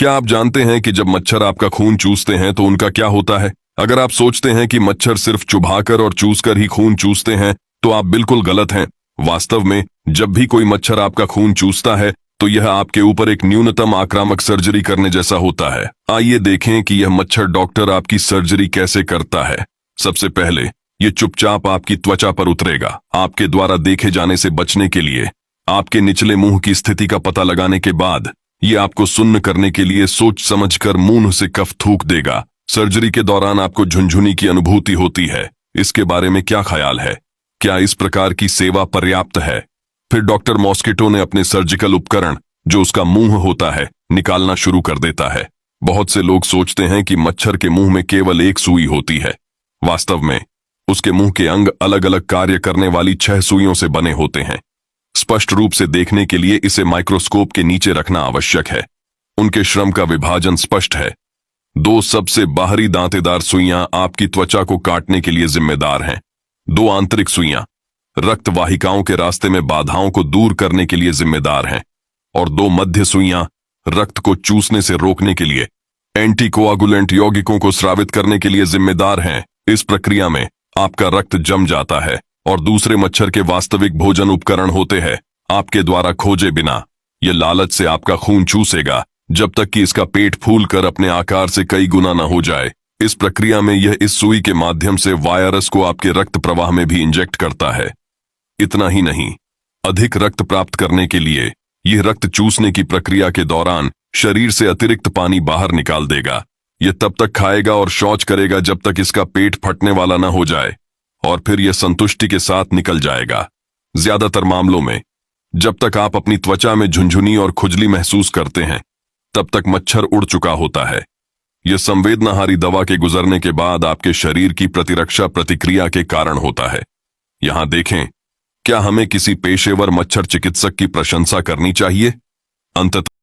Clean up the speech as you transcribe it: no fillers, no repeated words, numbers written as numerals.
क्या आप जानते हैं कि जब मच्छर आपका खून चूसते हैं तो उनका क्या होता है? अगर आप सोचते हैं कि मच्छर सिर्फ चुभाकर और चूसकर ही खून चूसते हैं, तो आप बिल्कुल गलत हैं। वास्तव में जब भी कोई मच्छर आपका खून चूसता है, तो यह आपके ऊपर एक न्यूनतम आक्रामक सर्जरी करने जैसा होता है। आइए देखें कि यह मच्छर डॉक्टर आपकी सर्जरी कैसे करता है। सबसे पहले ये चुपचाप आपकी त्वचा पर उतरेगा। आपके द्वारा देखे जाने से बचने के लिए आपके निचले मुंह की स्थिति का पता लगाने के बाद ये आपको सुन्न करने के लिए सोच समझकर मुंह से कफ थूक देगा। सर्जरी के दौरान आपको झुनझुनी की अनुभूति होती है। इसके बारे में क्या ख्याल है? क्या इस प्रकार की सेवा पर्याप्त है? फिर डॉक्टर मॉस्किटो ने अपने सर्जिकल उपकरण, जो उसका मुंह होता है, निकालना शुरू कर देता है। बहुत से लोग सोचते हैं कि मच्छर के मुंह में केवल एक सुई होती है। वास्तव में उसके मुंह के अंग अलग अलग कार्य करने वाली 6 सुइयों से बने होते हैं। स्पष्ट रूप से देखने के लिए इसे माइक्रोस्कोप के नीचे रखना आवश्यक है। उनके श्रम का विभाजन स्पष्ट है। 2 सबसे बाहरी दांतेदार सुइयां आपकी त्वचा को काटने के लिए जिम्मेदार हैं। 2 आंतरिक सुइयां रक्त वाहिकाओं के रास्ते में बाधाओं को दूर करने के लिए जिम्मेदार हैं, और 2 मध्य सुइयां रक्त को चूसने से रोकने के लिए एंटीकोआगुलेंट यौगिकों को स्रावित करने के लिए जिम्मेदार हैं। इस प्रक्रिया में आपका रक्त जम जाता है और दूसरे मच्छर के वास्तविक भोजन उपकरण होते हैं आपके द्वारा खोजे बिना। यह लालच से आपका खून चूसेगा जब तक कि इसका पेट फूलकर अपने आकार से कई गुना न हो जाए। इस प्रक्रिया में यह इस सुई के माध्यम से वायरस को आपके रक्त प्रवाह में भी इंजेक्ट करता है। इतना ही नहीं, अधिक रक्त प्राप्त करने के लिए यह रक्त चूसने की प्रक्रिया के दौरान शरीर से अतिरिक्त पानी बाहर निकाल देगा। यह तब तक खाएगा और शौच करेगा जब तक इसका पेट फटने वाला न हो जाए, और फिर यह संतुष्टि के साथ निकल जाएगा। ज्यादातर मामलों में जब तक आप अपनी त्वचा में झुनझुनी और खुजली महसूस करते हैं, तब तक मच्छर उड़ चुका होता है। यह संवेदनाहारी दवा के गुजरने के बाद आपके शरीर की प्रतिरक्षा प्रतिक्रिया के कारण होता है। यहां देखें, क्या हमें किसी पेशेवर मच्छर चिकित्सक की प्रशंसा करनी चाहिए? अंततः